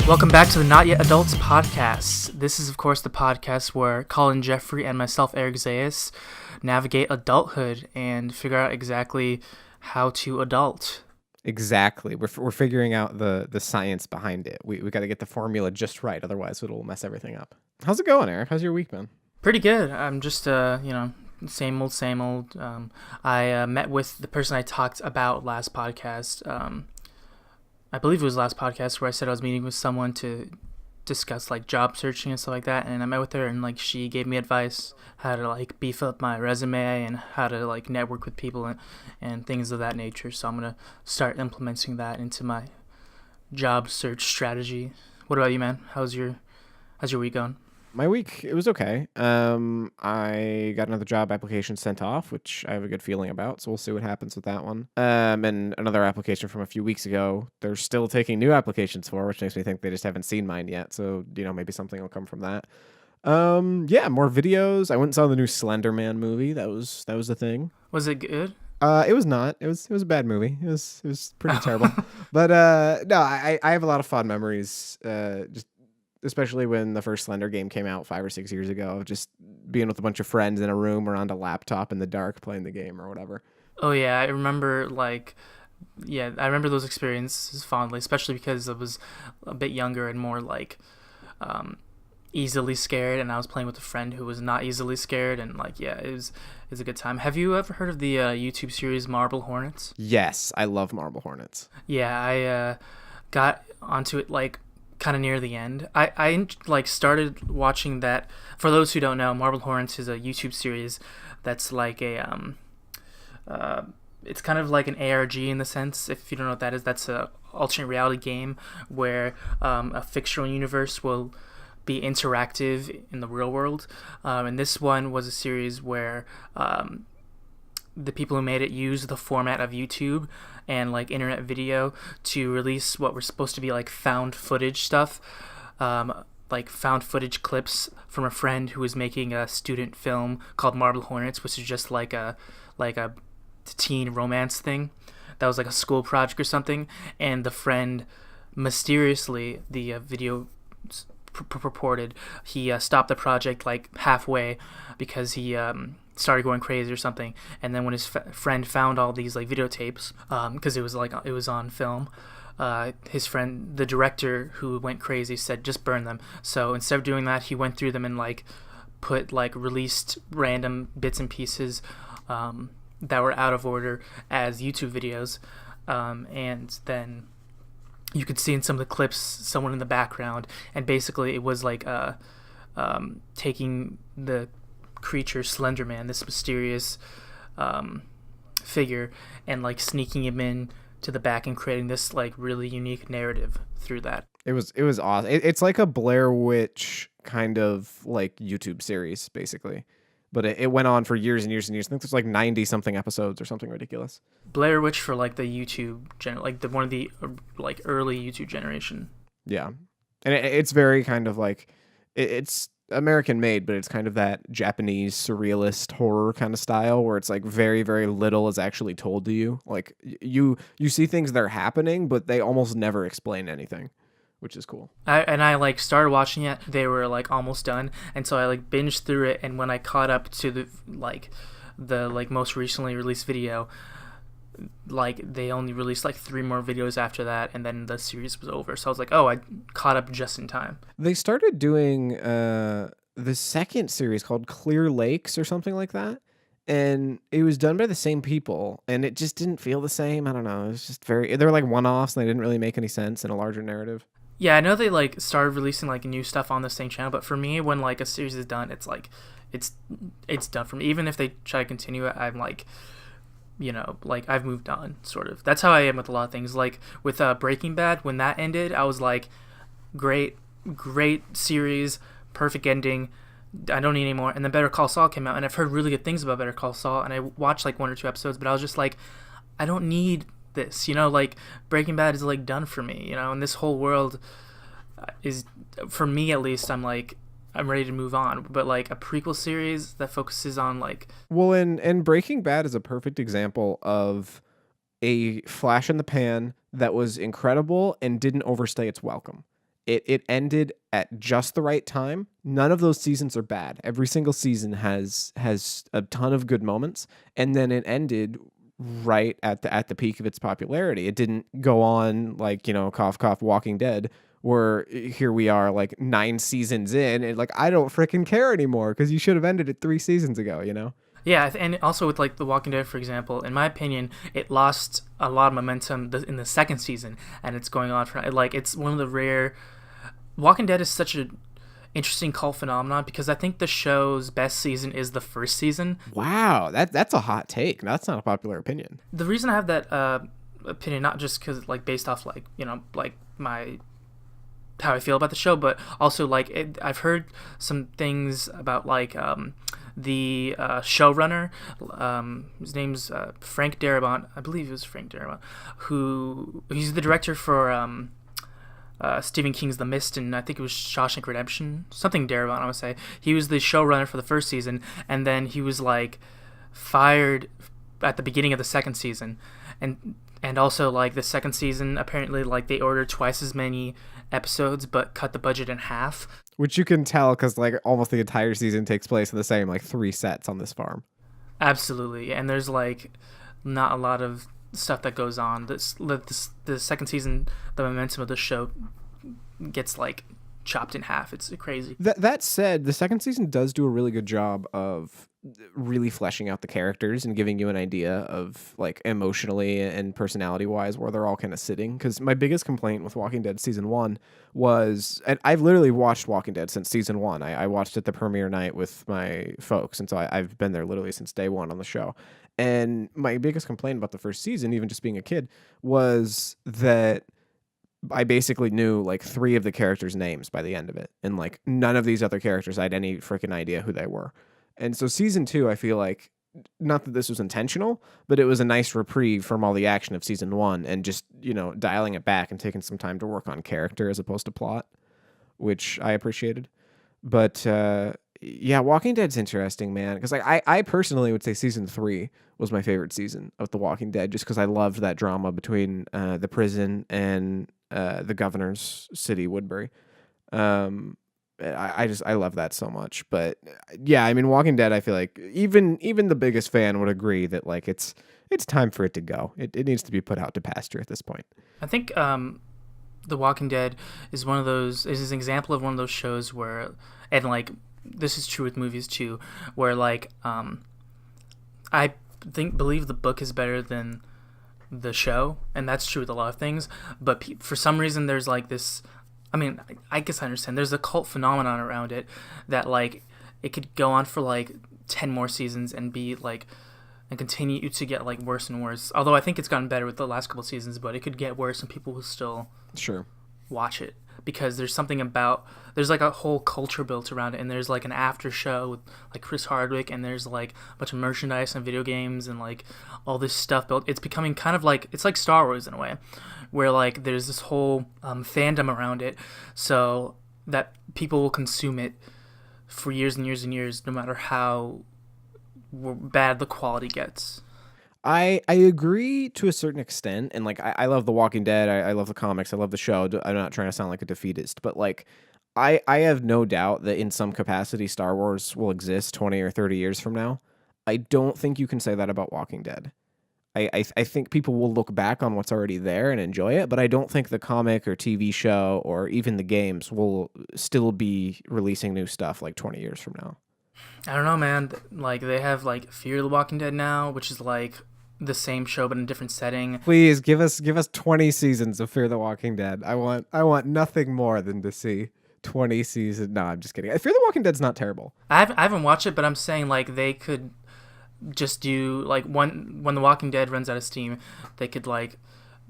Welcome back to the Not Yet Adults podcast. This is, of course, the podcast where Collin Geffrey and myself, Eric Zayas, navigate adulthood and figure out exactly how to adult. Exactly. We're figuring out the science behind it. We got to get the formula just right, otherwise it'll mess everything up. How's it going, Eric? How's your week been? Pretty good. I'm just, same old. I met with the person I talked about last podcast. I believe it was last podcast where I said I was meeting with someone to discuss like job searching and stuff like that, and I met with her and like she gave me advice how to like beef up my resume and how to like network with people and things of that nature. So I'm gonna start implementing that into my job search strategy. What about you, man? How's your week going? My week, it was okay. I got another job application sent off, which I have a good feeling about, so we'll see what happens with that one. And another application from a few weeks ago, they're still taking new applications for, which makes me think they just haven't seen mine yet, so, maybe something will come from that. More videos. I went and saw the new Slender Man movie. That was the thing. Was it good? It was not. It was a bad movie. It was pretty terrible. But no, I have a lot of fond memories. Just especially when the first Slender game came out 5 or 6 years ago, just being with a bunch of friends in a room or on a laptop in the dark playing the game or whatever. Oh yeah, I remember those experiences fondly, especially because I was a bit younger and more like easily scared, and I was playing with a friend who was not easily scared, and it was a good time. Have you ever heard of the YouTube series Marble Hornets? Yes, I love Marble Hornets. Yeah, I got onto it like kind of near the end. I started watching that. For those who don't know, Marble Hornets is a YouTube series that's like a it's kind of like an ARG in the sense, if you don't know what that is, that's a alternate reality game where a fictional universe will be interactive in the real world. And this one was a series where the people who made it used the format of YouTube and like internet video to release what were supposed to be like found footage stuff, like found footage clips from a friend who was making a student film called Marble Hornets, which is just like a teen romance thing that was like a school project or something. And the friend mysteriously, the video purported, he stopped the project like halfway because he started going crazy or something. And then when his friend found all these like videotapes, because it was on film, his friend, the director who went crazy, said just burn them. So instead of doing that, he went through them and like put like released random bits and pieces that were out of order as YouTube videos, and then you could see in some of the clips someone in the background, and basically it was like taking the creature Slender Man, this mysterious figure, and like sneaking him in to the back and creating this like really unique narrative through that. It was awesome. It's like a Blair Witch kind of like YouTube series basically, but it went on for years and years and years. I think there's like 90 something episodes or something ridiculous. Blair Witch for like the YouTube one of the like early YouTube generation. Yeah, and it's very kind of like it's American made, but it's kind of that Japanese surrealist horror kind of style where it's like very, very little is actually told to you. Like you see things that are happening, but they almost never explain anything, which is cool. I like started watching it. They were like almost done, and so I like binged through it. And when I caught up to the most recently released video, like they only released like 3 more videos after that, and then the series was over. So I was like, oh, I caught up just in time. They started doing the second series called Clear Lakes or something like that, and it was done by the same people, and it just didn't feel the same. I don't know. It was just they were like one-offs, and they didn't really make any sense in a larger narrative. Yeah, I know they like started releasing like new stuff on the same channel, but for me, when like a series is done, it's like it's done for me. Even if they try to continue it, I'm like, like I've moved on, sort of. That's how I am with a lot of things. Like with Breaking Bad, when that ended, I was like, great series, perfect ending. I don't need any more. And then Better Call Saul came out, and I've heard really good things about Better Call Saul, and I watched like 1 or 2 episodes, but I was just like, I don't need this, like Breaking Bad is like done for me, and this whole world is, for me at least, I'm ready to move on. But like a prequel series that focuses on like, well, and Breaking Bad is a perfect example of a flash in the pan that was incredible and didn't overstay its welcome. It ended at just the right time. None of those seasons are bad. Every single season has a ton of good moments, and then it ended right at the peak of its popularity. It didn't go on like, cough cough Walking Dead, where here we are like 9 seasons in and like I don't freaking care anymore because you should have ended it 3 seasons ago, you know? Yeah, and also with like The Walking Dead, for example, in my opinion, it lost a lot of momentum in the second season, and it's going on for like it's one of the rare. Walking Dead is such an interesting cult phenomenon because I think the show's best season is the first season. Wow, that's a hot take. That's not a popular opinion. The reason I have that opinion, not just because like based off like like my how I feel about the show, but also like I've heard some things about like the showrunner. His name's Frank Darabont. I believe it was Frank Darabont, he's the director for Stephen King's The Mist, and I think it was Shawshank Redemption. Something Darabont, I would say. He was the showrunner for the first season, and then he was like fired at the beginning of the second season, and also like the second season apparently like they ordered twice as many episodes but cut the budget in half, Which you can tell because like almost the entire season takes place in the same like 3 sets on this farm. absolutely, and there's like not a lot of stuff that goes on. The second season, the momentum of the show gets like chopped in half. It's crazy. That said, the second season does do a really good job of really fleshing out the characters and giving you an idea of like emotionally and personality wise where they're all kind of sitting. Because my biggest complaint with Walking Dead season 1 was, and I've literally watched Walking Dead since season 1. I watched it the premiere night with my folks, and so I've been there literally since day 1 on the show. And my biggest complaint about the first season, even just being a kid, was that I basically knew like 3 of the characters' names by the end of it. And like none of these other characters, I had any freaking idea who they were. And so season 2, I feel like, not that this was intentional, but it was a nice reprieve from all the action of season 1 and just, dialing it back and taking some time to work on character as opposed to plot, which I appreciated. But yeah, Walking Dead's interesting, man. Because like I personally would say season 3 was my favorite season of The Walking Dead, just because I loved that drama between the prison and the governor's city, Woodbury. I love that so much. But yeah, I mean, Walking Dead, I feel like even the biggest fan would agree that like it's time for it to go. It needs to be put out to pasture at this point. I think The Walking Dead is is an example of one of those shows where, and like this is true with movies too, where like I believe the book is better than the show, and that's true with a lot of things. But for some reason, there's like this. I mean, I guess I understand. There's a cult phenomenon around it that like it could go on for like 10 more seasons and be like and continue to get like worse and worse. Although I think it's gotten better with the last couple seasons, but it could get worse and people will still watch it because there's like a whole culture built around it, and there's like an after show with like Chris Hardwick, and there's like a bunch of merchandise and video games and like all this stuff built. It's becoming kind of like it's like Star Wars in a way, where like there's this whole fandom around it, so that people will consume it for years and years and years, no matter how bad the quality gets. I agree to a certain extent, and like I love The Walking Dead. I love the comics. I love the show. I'm not trying to sound like a defeatist, but like I have no doubt that in some capacity Star Wars will exist 20 or 30 years from now. I don't think you can say that about Walking Dead. I think people will look back on what's already there and enjoy it, but I don't think the comic or TV show or even the games will still be releasing new stuff like 20 years from now. I don't know, man. Like they have like Fear the Walking Dead now, which is like the same show but in a different setting. Please give us 20 seasons of Fear the Walking Dead. I want nothing more than to see 20 seasons. No, I'm just kidding. Fear the Walking Dead's not terrible. I haven't watched it, but I'm saying like they could just do like when The Walking Dead runs out of steam, they could like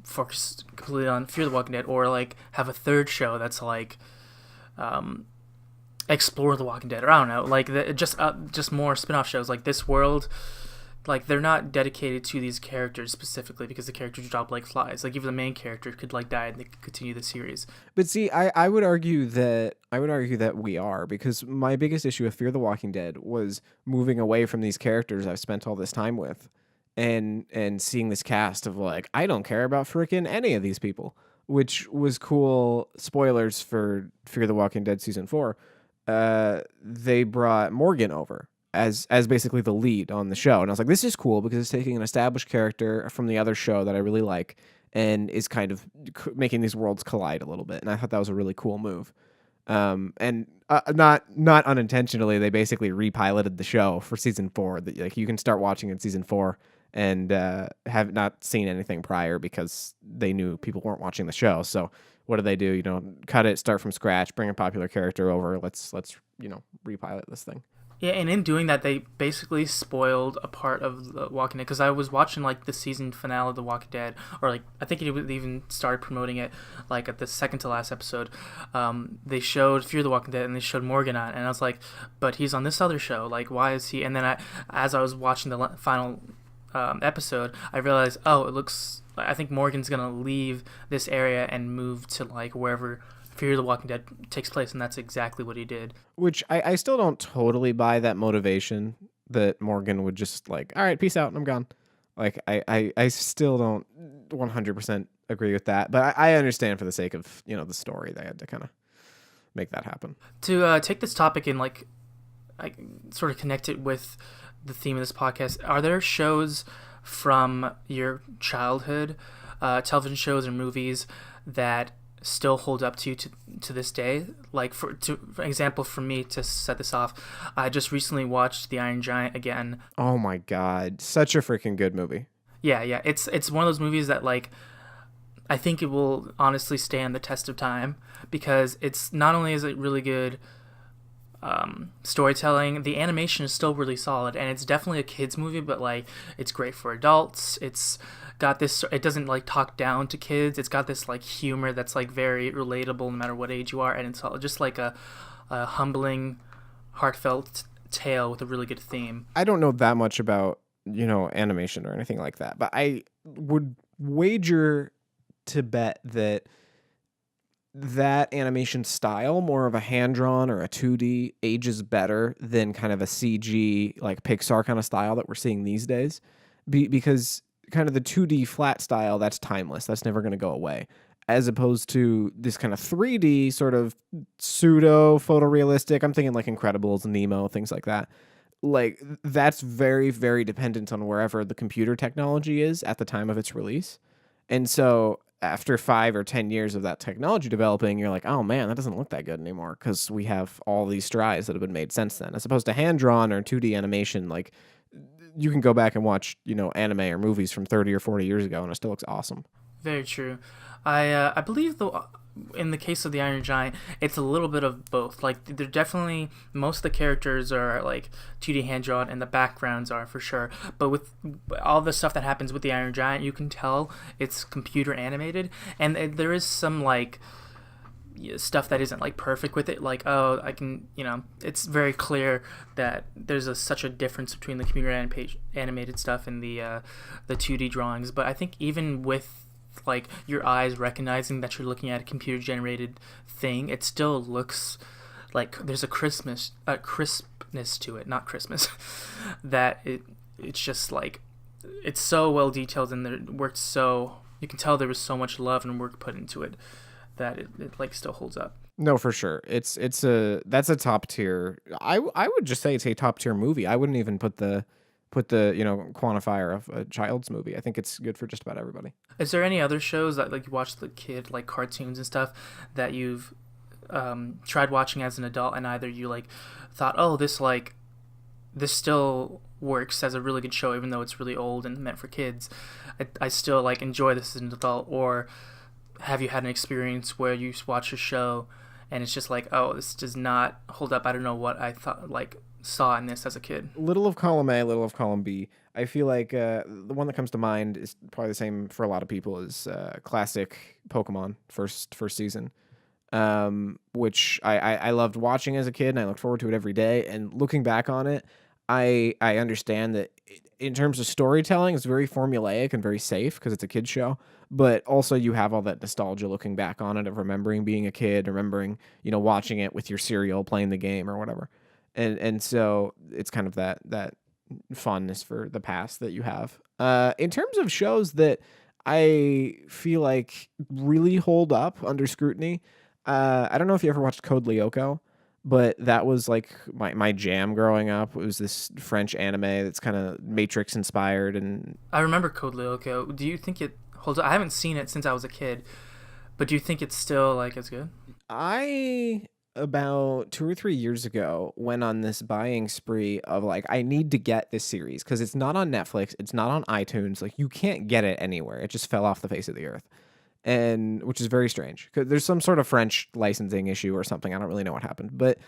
focus completely on Fear the Walking Dead, or like have a third show that's like Explore the Walking Dead, or I don't know, like just more spin-off shows like This World. Like they're not dedicated to these characters specifically because the characters drop like flies. Like even the main character could like die and they could continue the series. But see, I would argue that we are, because my biggest issue with Fear the Walking Dead was moving away from these characters I've spent all this time with, and seeing this cast of like I don't care about freaking any of these people. which was cool. Spoilers for Fear the Walking Dead season 4. They brought Morgan over as basically the lead on the show, and I was like, this is cool because it's taking an established character from the other show that I really like and is kind of making these worlds collide a little bit, and I thought that was a really cool move. And not unintentionally, they basically repiloted the show for season 4. That like you can start watching in season 4 and have not seen anything prior because they knew people weren't watching the show. So what do they do? Cut it, start from scratch, bring a popular character over. Let's repilot this thing. Yeah, and in doing that, they basically spoiled a part of The Walking Dead, because I was watching like the season finale of The Walking Dead, or like I think they even started promoting it like at the second to last episode. They showed Fear the Walking Dead and they showed Morgan on, and I was like, but he's on this other show. Like, why is he? And then as I was watching the final episode, I realized, oh, it looks. I think Morgan's gonna leave this area and move to like wherever Fear the Walking Dead takes place, and that's exactly what he did. Which I still don't totally buy that motivation that Morgan would just like, all right, peace out, I'm gone. Like, I still don't 100% agree with that, but I understand for the sake of, the story, they had to kind of make that happen. To take this topic and like, I sort of connect it with the theme of this podcast, are there shows from your childhood, television shows or movies that still hold up to this day? Like for example, for me, to set this off, I just recently watched The Iron Giant again. Oh my god, such a freaking good movie. Yeah, it's one of those movies that like I think it will honestly stand the test of time, because it's not only is it really good storytelling, the animation is still really solid, and it's definitely a kids movie, but like it's great for adults. It's got this, it doesn't like talk down to kids. It's got this like humor that's like very relatable no matter what age you are, and it's just like a humbling, heartfelt tale with a really good theme. I don't know that much about animation or anything like that, but I would wager to bet that animation style, more of a hand-drawn or a 2D, ages better than kind of a CG, like Pixar kind of style that we're seeing these days. Because kind of the 2D flat style, that's timeless. That's never going to go away. As opposed to this kind of 3D sort of pseudo photorealistic. I'm thinking like Incredibles, Nemo, things like that. Like, that's very, very dependent on wherever the computer technology is at the time of its release. And so after 5 or 10 years of that technology developing, you're like, oh man, that doesn't look that good anymore, because we have all these strides that have been made since then. As opposed to hand-drawn or 2D animation, like, you can go back and watch, anime or movies from 30 or 40 years ago, and it still looks awesome. Very true. I believe in the case of the Iron Giant, it's a little bit of both. Like, they're definitely, most of the characters are like 2D hand drawn, and the backgrounds are for sure. But with all the stuff that happens with the Iron Giant, you can tell it's computer animated, and there is some like stuff that isn't like perfect with it. Like, oh, I can, it's very clear that there's such a difference between the computer animated stuff and the 2D drawings. But I think even with like your eyes recognizing that you're looking at a computer generated thing, it still looks like there's a crispness to it, not Christmas, that it's just like, it's so well detailed, and it worked so, you can tell there was so much love and work put into it that it like still holds up. No, for sure. That's a top tier. I would just say it's a top tier movie. I wouldn't even put the quantifier of a child's movie. I think it's good for just about everybody. Is there any other shows that like you watch the kid, like cartoons and stuff, that you've tried watching as an adult, and either you like thought, oh, this still works as a really good show even though it's really old and meant for kids, I still like enjoy this as an adult? Or have you had an experience where you watch a show and it's just like, oh, this does not hold up, I don't know what I thought like saw in this as a kid? Little of column A, little of column B. I feel like the one that comes to mind is probably the same for a lot of people, is classic Pokemon first season, which I loved watching as a kid, and I looked forward to it every day. And looking back on it, I understand that in terms of storytelling, it's very formulaic and very safe because it's a kid's show. But also you have all that nostalgia looking back on it, of remembering being a kid, remembering watching it with your cereal, playing the game or whatever. And so it's kind of that fondness for the past that you have. In terms of shows that I feel like really hold up under scrutiny. I don't know if you ever watched Code Lyoko, but that was like my jam growing up. It was this French anime that's kind of Matrix inspired, and I remember Code Lyoko. Do you think it holds up? I haven't seen it since I was a kid, but do you think it's still like as good? I about 2 or 3 years ago went on this buying spree of like I need to get this series because it's not on Netflix, it's not on iTunes, like you can't get it anywhere. It just fell off the face of the earth, and which is very strange because there's some sort of French licensing issue or something. I don't really know what happened, but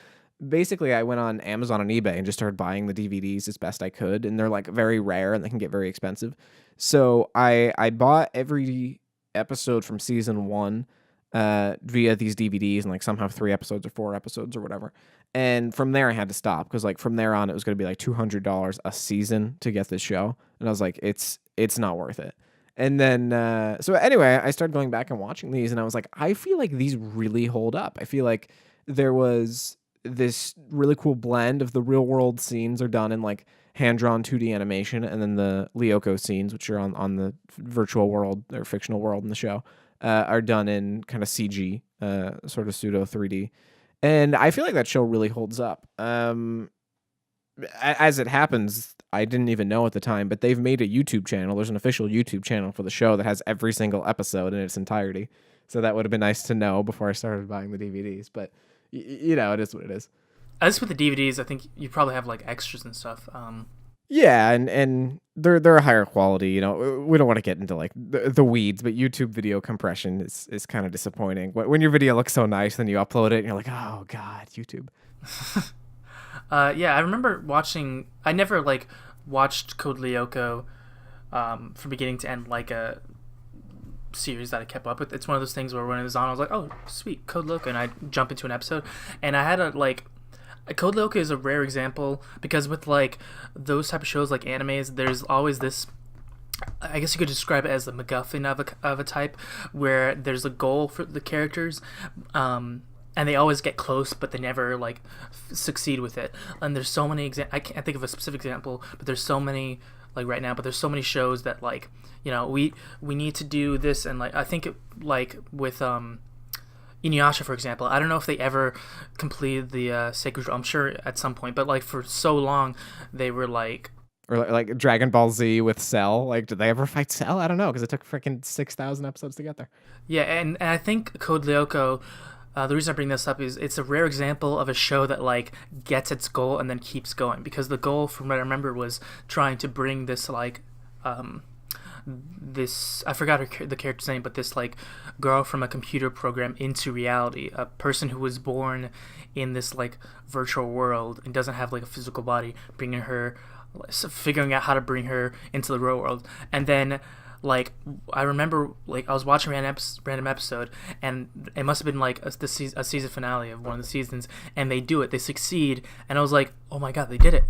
basically I went on Amazon and eBay and just started buying the DVDs as best I could, and they're like very rare and they can get very expensive. So I bought every episode from season one via these DVDs, and like some have 3 episodes or 4 episodes or whatever. And from there I had to stop because like from there on it was going to be like $200 a season to get this show, and I was like, it's not worth it. And then so anyway, I started going back and watching these, and I was like, I feel like these really hold up. I feel like there was this really cool blend of the real world scenes are done in like hand drawn 2D animation, and then the Lyoko scenes, which are on the virtual world or fictional world in the show, are done in kind of CG, sort of pseudo 3D. And I feel like that show really holds up. As it happens, I didn't even know at the time, but they've made a YouTube channel. There's an official YouTube channel for the show that has every single episode in its entirety. So that would have been nice to know before I started buying the DVDs. But, it is what it is. As with the DVDs, I think you probably have like extras and stuff. Yeah, and they're a higher quality. We don't want to get into like the weeds, but YouTube video compression is kind of disappointing. When your video looks so nice, then you upload it, and you're like, oh god, YouTube. Yeah, I remember watching. I never like watched Code Lyoko from beginning to end like a series that I kept up with. It's one of those things where when it was on, I was like, oh sweet, Code Lyoko, and I jump into an episode, and I had a like. Code Lyoko is a rare example because with like those type of shows like animes, there's always this. I guess you could describe it as the MacGuffin of a type, where there's a goal for the characters, and they always get close, but they never like succeed with it. And there's so many I can't think of a specific example, but there's so many like right now. But there's so many shows that like we need to do this, and like I think like with Inuyasha, for example, I don't know if they ever completed the Sacred. I'm sure at some point, but like for so long, they were like, or like Dragon Ball Z with Cell. Like, did they ever fight Cell? I don't know because it took freaking 6,000 episodes to get there. Yeah, and I think Code Lyoko. The reason I bring this up is it's a rare example of a show that like gets its goal and then keeps going, because the goal, from what I remember, was trying to bring this like. This I forgot the character's name, but this like girl from a computer program into reality, a person who was born in this like virtual world and doesn't have like a physical body, figuring out how to bring her into the real world. And then like I remember like I was watching a random episode, and it must have been like a season finale of one of the seasons, and they do it, they succeed, and I was like, oh my god, they did it.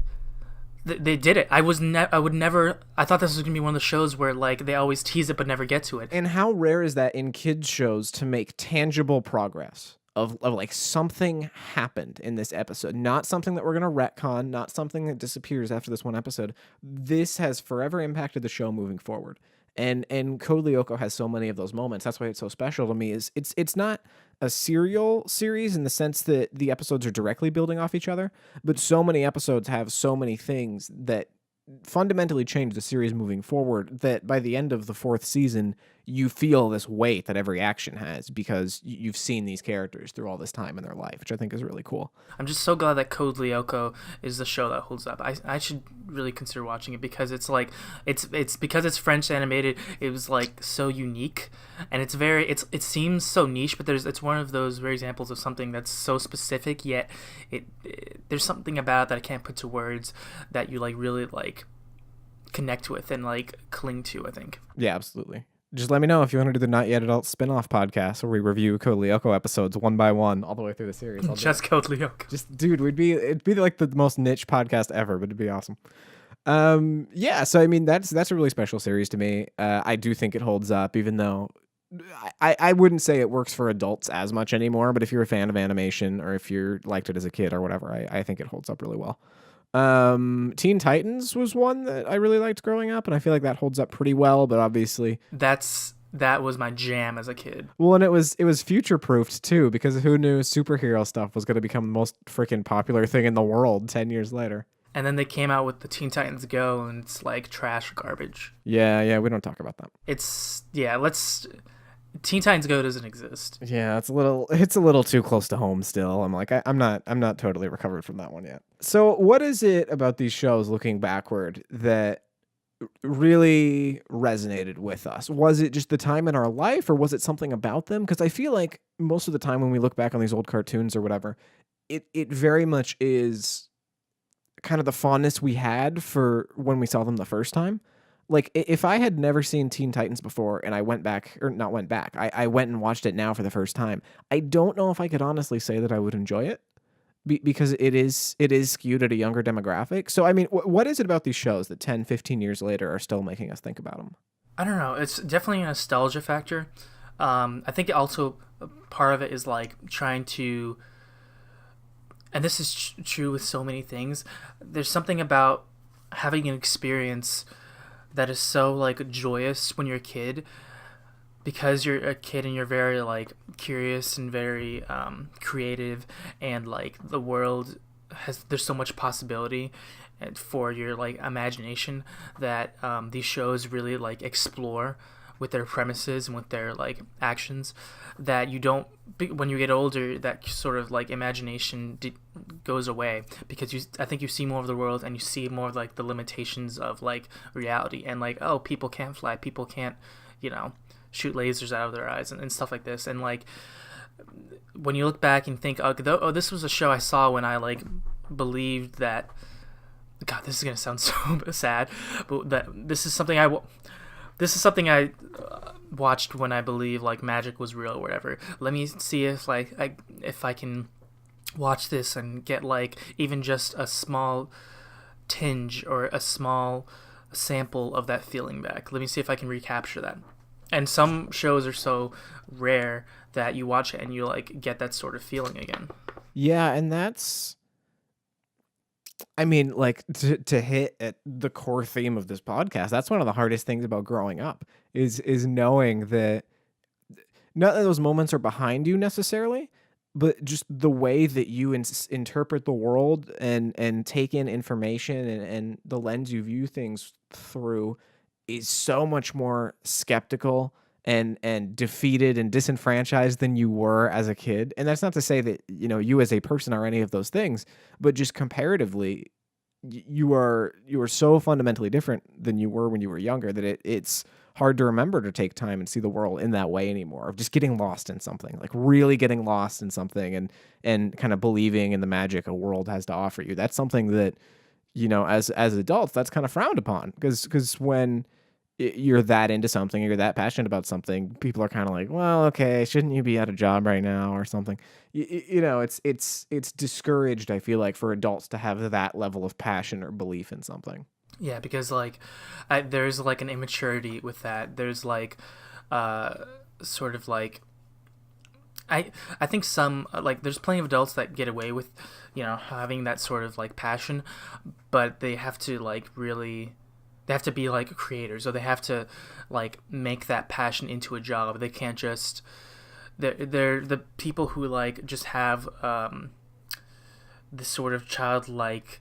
They did it. I would never. I thought this was gonna be one of the shows where like they always tease it but never get to it. And how rare is that in kids shows to make tangible progress of like something happened in this episode, not something that we're gonna retcon, not something that disappears after this one episode. This has forever impacted the show moving forward. And Code Lyoko has so many of those moments. That's why it's so special to me. Is it's not a serial series in the sense that the episodes are directly building off each other, but so many episodes have so many things that fundamentally change the series moving forward that by the end of the 4th season, you feel this weight that every action has because you've seen these characters through all this time in their life, which I think is really cool. I'm just so glad that Code Lyoko is the show that holds up. I should really consider watching it because it's like it's because it's French animated. It was like so unique, and it seems so niche, but it's one of those rare examples of something that's so specific yet there's something about it that I can't put to words that you like really like connect with and like cling to, I think. Yeah, absolutely. Just let me know if you want to do the Not Yet Adult spin-off podcast where we review Code Lyoko episodes one by one all the way through the series. Just Code Lyoko. Just, dude, it'd be like the most niche podcast ever, but it'd be awesome. Yeah, so I mean that's a really special series to me. I do think it holds up, even though I wouldn't say it works for adults as much anymore, but if you're a fan of animation or if you liked it as a kid or whatever, I think it holds up really well. Teen Titans was one that I really liked growing up, and I feel like that holds up pretty well, but obviously, That was my jam as a kid. well, and it was future proofed too, because who knew superhero stuff was going to become the most freaking popular thing in the world 10 years later. And then they came out with the Teen Titans Go, and it's like trash garbage. Yeah, we don't talk about that. It's yeah. Let's Teen Titans Go doesn't exist. Yeah, it's a little too close to home still. I'm like, I'm not totally recovered from that one yet. So what is it about these shows looking backward that really resonated with us? Was it just the time in our life, or was it something about them? Because I feel like most of the time when we look back on these old cartoons or whatever, it very much is kind of the fondness we had for when we saw them the first time. Like if I had never seen Teen Titans before and I went back, or not went back, I went and watched it now for the first time, I don't know if I could honestly say that I would enjoy it, because it is skewed at a younger demographic. So I mean, what is it about these shows that 10, 15 years later are still making us think about them? I don't know. It's definitely a nostalgia factor. I think also part of it is like trying to, and this is true with so many things. There's something about having an experience that is so like joyous when you're a kid, because you're a kid and you're very like curious and very creative, and like the world there's so much possibility and for your like imagination, that these shows really like explore with their premises and with their like actions, that you don't, when you get older, that sort of like imagination goes away, because I think you see more of the world and you see more of like the limitations of like reality, and like, oh, people can't fly, people can't, you know, shoot lasers out of their eyes, and stuff like this. And like when you look back and think, oh, this was a show I saw when I like believed that, God, this is gonna sound so sad, but that this is something I watched when I believe like magic was real or whatever. Let me see if like if I can watch this and get like even just a small tinge or a small sample of that feeling back. Let me see if I can recapture that. And some shows are so rare that you watch it and you like get that sort of feeling again. Yeah, and that's, I mean, like to hit at the core theme of this podcast, that's one of the hardest things about growing up is knowing that none of those moments are behind you necessarily, but just the way that you interpret the world and take in information, and the lens you view things through is so much more skeptical and defeated and disenfranchised than you were as a kid. And that's not to say that, you as a person are any of those things, but just comparatively, you are so fundamentally different than you were when you were younger that it's hard to remember to take time and see the world in that way anymore, of just getting lost in something, like really getting lost in something, and kind of believing in the magic a world has to offer you. That's something that, as adults, that's kind of frowned upon, because when you're that into something, or you're that passionate about something, people are kind of like, well, okay, shouldn't you be at a job right now or something? It's discouraged, I feel like, for adults to have that level of passion or belief in something. Yeah, because like there's like an immaturity with that. There's like sort of like I think some like there's plenty of adults that get away with, having that sort of like passion, but they have to like really, they have to be like creators, or they have to like make that passion into a job. They can't just, they're the people who like just have this sort of childlike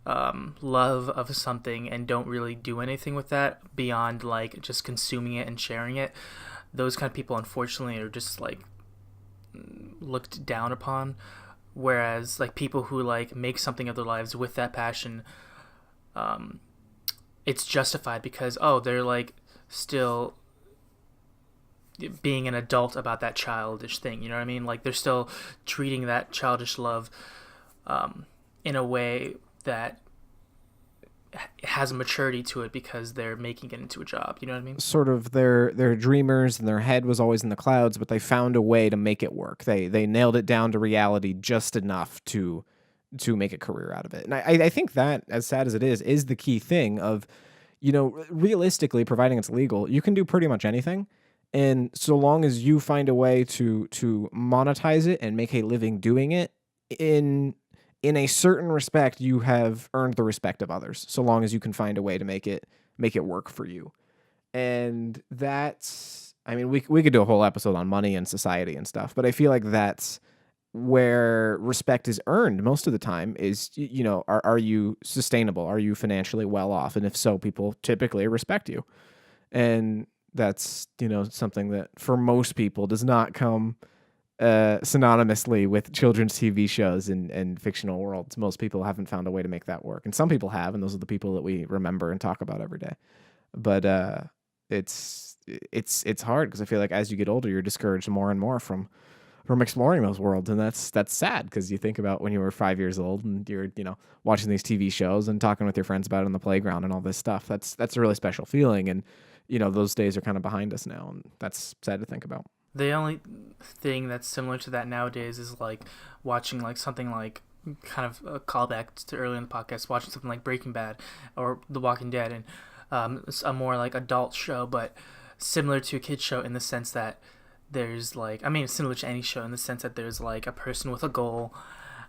love of something and don't really do anything with that beyond like just consuming it and sharing it. Those kind of people, unfortunately, are just like looked down upon, whereas like people who like make something of their lives with that passion, it's justified because, oh, they're like still being an adult about that childish thing, you know what I mean? Like they're still treating that childish love in a way that has a maturity to it because they're making it into a job, you know what I mean? Sort of they're dreamers, and their head was always in the clouds, but they found a way to make it work. They nailed it down to reality just enough to make a career out of it. And I think that, as sad as it is the key thing of, realistically, providing it's legal, you can do pretty much anything. And so long as you find a way to monetize it and make a living doing it in in a certain respect, you have earned the respect of others, so long as you can find a way to make it work for you. And that's, I mean, we could do a whole episode on money and society and stuff, but I feel like that's where respect is earned most of the time is, are you sustainable? Are you financially well off? And if so, people typically respect you. And that's, something that for most people does not come synonymously with children's TV shows and fictional worlds. Most people haven't found a way to make that work. And some people have, and those are the people that we remember and talk about every day. But it's hard because I feel like as you get older, you're discouraged more and more from exploring those worlds, and that's sad because you think about when you were 5 years old and you're watching these TV shows and talking with your friends about it on the playground and all this stuff. That's a really special feeling, and those days are kind of behind us now, and that's sad to think about. The only thing that's similar to that nowadays is like watching like something like kind of a callback to earlier in the podcast, watching something like Breaking Bad or The Walking Dead, and it's a more like adult show, but similar to a kid's show in the sense that there's like, I mean, it's similar to any show in the sense that there's like a person with a goal,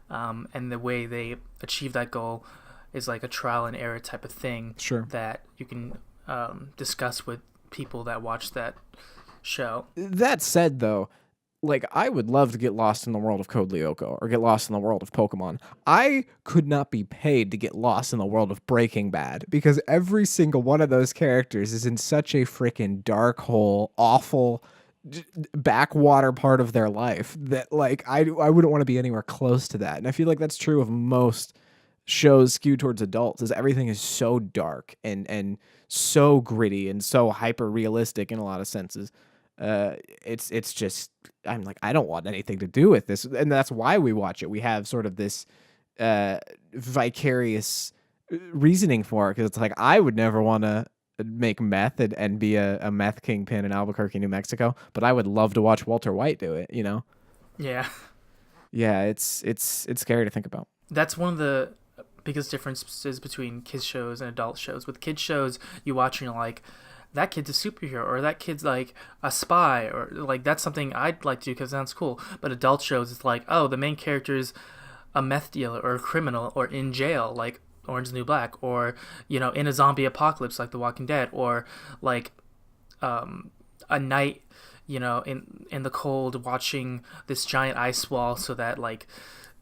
and the way they achieve that goal is like a trial and error type of thing. Sure. That you can discuss with people that watch that show. That said, though, like, I would love to get lost in the world of Code Lyoko or get lost in the world of Pokemon. I could not be paid to get lost in the world of Breaking Bad because every single one of those characters is in such a freaking dark hole, awful backwater part of their life that, like, I wouldn't want to be anywhere close to that. And I feel like that's true of most shows skewed towards adults, is everything is so dark and so gritty and so hyper realistic in a lot of senses. It's just, I'm like, I don't want anything to do with this, and that's why we watch it. We have sort of this vicarious reasoning for it, because it's like, I would never want to make meth and be a meth kingpin in Albuquerque, New Mexico, but I would love to watch Walter White do it. Yeah. Yeah, it's scary to think about. That's one of the biggest differences between kids shows and adult shows. With kids shows, you watch and you're like, that kid's a superhero, or that kid's like a spy, or like that's something I'd like to do because it sounds cool. But adult shows, it's like, oh, the main character's a meth dealer or a criminal or in jail, like Orange is the New Black, or in a zombie apocalypse like The Walking Dead, or like a night in the cold watching this giant ice wall so that like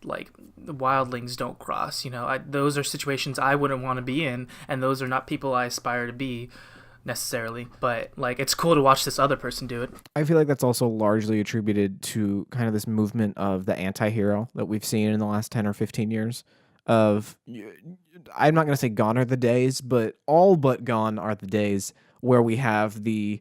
the wildlings don't cross. Those are situations I wouldn't want to be in, and those are not people I aspire to be necessarily, but like it's cool to watch this other person do it. I feel like that's also largely attributed to kind of this movement of the anti-hero that we've seen in the last 10 or 15 years of, I'm not going to say gone are the days, but all but gone are the days where we have the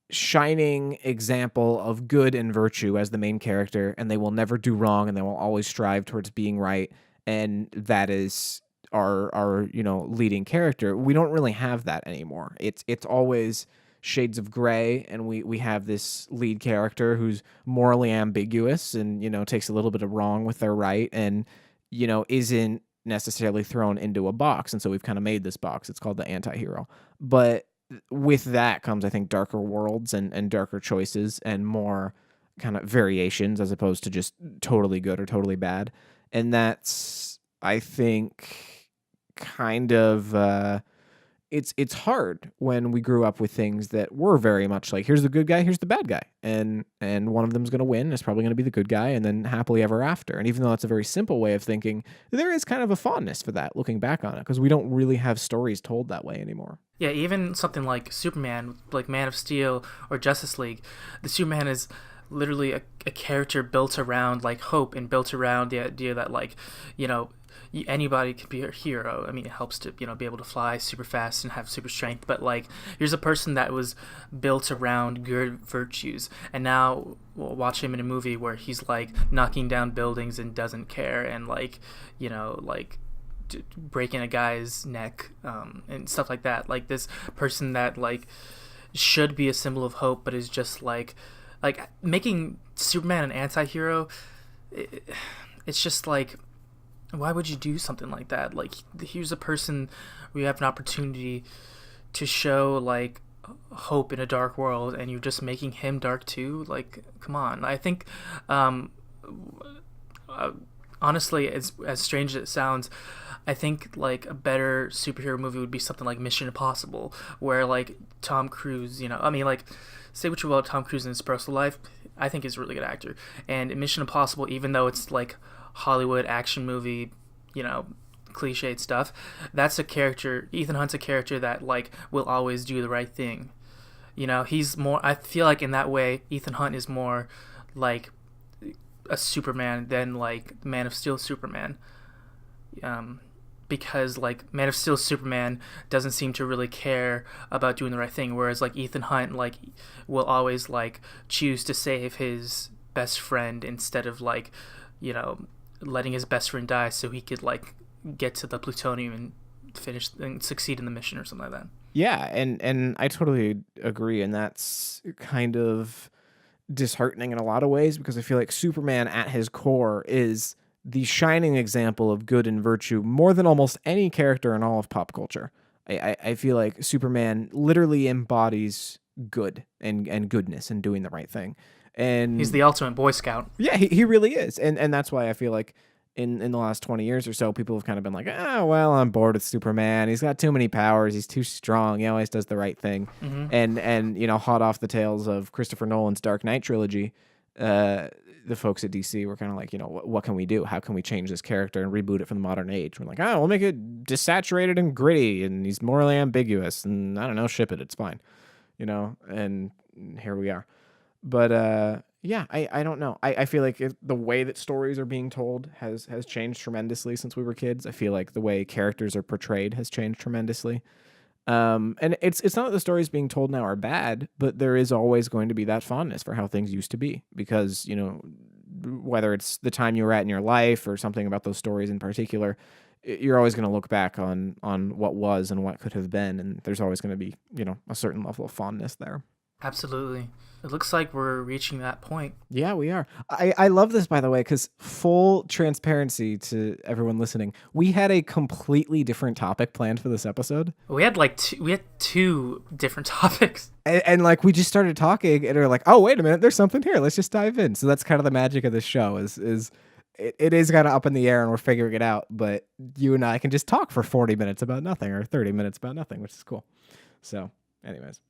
shining example of good and virtue as the main character, and they will never do wrong, and they will always strive towards being right, and that is our leading character. We don't really have that anymore. It's always shades of gray, and we have this lead character who's morally ambiguous and takes a little bit of wrong with their right, and isn't necessarily thrown into a box. And so we've kind of made this box. It's called the anti-hero. But with that comes, I think, darker worlds and darker choices and more kind of variations as opposed to just totally good or totally bad. And that's, I think, kind of it's hard when we grew up with things that were very much like, here's the good guy, here's the bad guy, and one of them's going to win. It's probably going to be the good guy, and then happily ever after. And even though it's a very simple way of thinking, there is kind of a fondness for that looking back on it, because we don't really have stories told that way anymore. Yeah, even something like Superman, like Man of Steel or Justice League, the Superman is literally a character built around like hope and built around the idea that like anybody could be a hero. I mean, it helps to be able to fly super fast and have super strength, but like here's a person that was built around good virtues, and now we'll watch him in a movie where he's like knocking down buildings and doesn't care, and like breaking a guy's neck and stuff like that. Like this person that like should be a symbol of hope, but is just like making Superman an anti-hero. It's just like, why would you do something like that? Like, here's a person where you have an opportunity to show like hope in a dark world, and you're just making him dark too. Like, come on. I think on honestly, as strange as it sounds, I think like a better superhero movie would be something like Mission Impossible, where like Tom Cruise, I mean, like, say what you will about Tom Cruise in his personal life, I think he's a really good actor. And in Mission Impossible, even though it's like Hollywood action movie, cliched stuff, that's a character. Ethan Hunt's a character that like will always do the right thing. He's more. I feel like in that way, Ethan Hunt is more like a Superman than like Man of Steel Superman. Because like Man of Steel Superman doesn't seem to really care about doing the right thing, whereas like Ethan Hunt like will always like choose to save his best friend instead of like letting his best friend die so he could like get to the plutonium and finish and succeed in the mission or something like that. Yeah, and I totally agree, and that's kind of disheartening in a lot of ways because I feel like Superman at his core is the shining example of good and virtue more than almost any character in all of pop culture. I feel like Superman literally embodies good and goodness and doing the right thing. And he's the ultimate Boy Scout. Yeah, he really is. And that's why I feel like in the last 20 years or so, people have kind of been like, well, I'm bored with Superman. He's got too many powers. He's too strong. He always does the right thing. Mm-hmm. And hot off the tails of Christopher Nolan's Dark Knight trilogy, the folks at DC were kind of like, what can we do? How can we change this character and reboot it for the modern age? We're like, we'll make it desaturated and gritty, and he's morally ambiguous, and I don't know, ship it. It's fine, and here we are. But yeah, I don't know. I feel like the way that stories are being told has changed tremendously since we were kids. I feel like the way characters are portrayed has changed tremendously. And it's not that the stories being told now are bad, but there is always going to be that fondness for how things used to be because, whether it's the time you were at in your life or something about those stories in particular, you're always going to look back on what was and what could have been. And there's always going to be, a certain level of fondness there. Absolutely. It looks like we're reaching that point. Yeah, we are. I love this, by the way, because full transparency to everyone listening, we had a completely different topic planned for this episode. We had two different topics. And like we just started talking and we're like, oh, wait a minute, there's something here. Let's just dive in. So that's kind of the magic of this show is it is kind of up in the air and we're figuring it out. But you and I can just talk for 40 minutes about nothing or 30 minutes about nothing, which is cool. So anyways.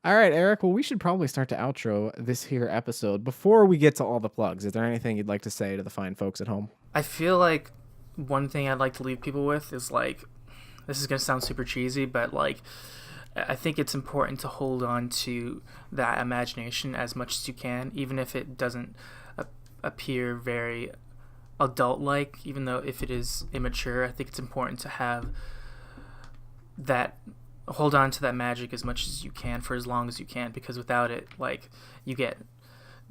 All right, Eric. Well, we should probably start to outro this here episode. Before we get to all the plugs, is there anything you'd like to say to the fine folks at home? I feel like one thing I'd like to leave people with is like, this is going to sound super cheesy, but like, I think it's important to hold on to that imagination as much as you can, even if it doesn't appear very adult-like, even though if it is immature. I think it's important to have that, hold on to that magic as much as you can for as long as you can, because without it, like, you get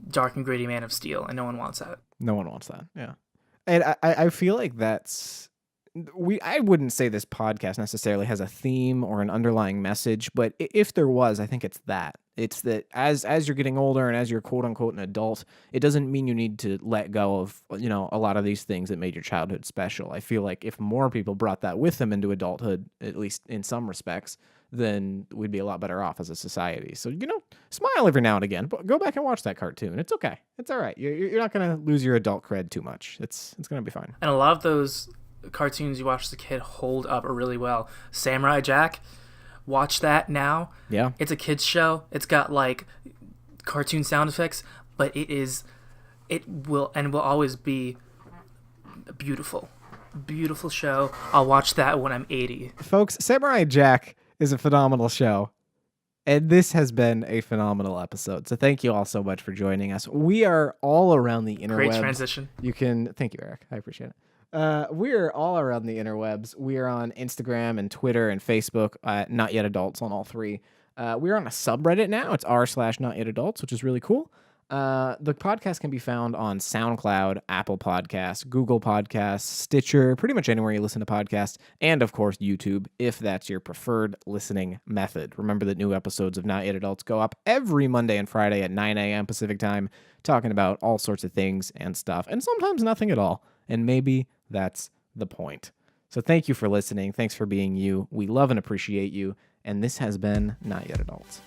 dark and gritty Man of Steel, and no one wants that. No one wants that, yeah. And I feel like I wouldn't say this podcast necessarily has a theme or an underlying message, but if there was, I think it's that. It's that as you're getting older and as you're quote unquote an adult, it doesn't mean you need to let go of, a lot of these things that made your childhood special. I feel like if more people brought that with them into adulthood, at least in some respects, then we'd be a lot better off as a society. So, smile every now and again, but go back and watch that cartoon. It's okay. It's all right. You're not going to lose your adult cred too much. It's going to be fine. And a lot of those cartoons you watch as a kid hold up really well. Samurai Jack, watch that now. Yeah. It's a kid's show. It's got like cartoon sound effects, but it will always be a beautiful show. I'll watch that when I'm 80. Folks, Samurai Jack is a phenomenal show. And this has been a phenomenal episode. So thank you all so much for joining us. We are all around the interwebs. Great transition. Thank you, Eric. I appreciate it. We're all around the interwebs. We are on Instagram and Twitter and Facebook, Not Yet Adults on all three. We're on a subreddit now. It's r/Not Yet Adults, which is really cool. The podcast can be found on SoundCloud, Apple Podcasts, Google Podcasts, Stitcher, pretty much anywhere you listen to podcasts, and of course YouTube, if that's your preferred listening method. Remember that new episodes of Not Yet Adults go up every Monday and Friday at 9 a.m. Pacific time, talking about all sorts of things and stuff, and sometimes nothing at all. And maybe that's the point. So thank you for listening. Thanks for being you. We love and appreciate you. And this has been Not Yet Adults.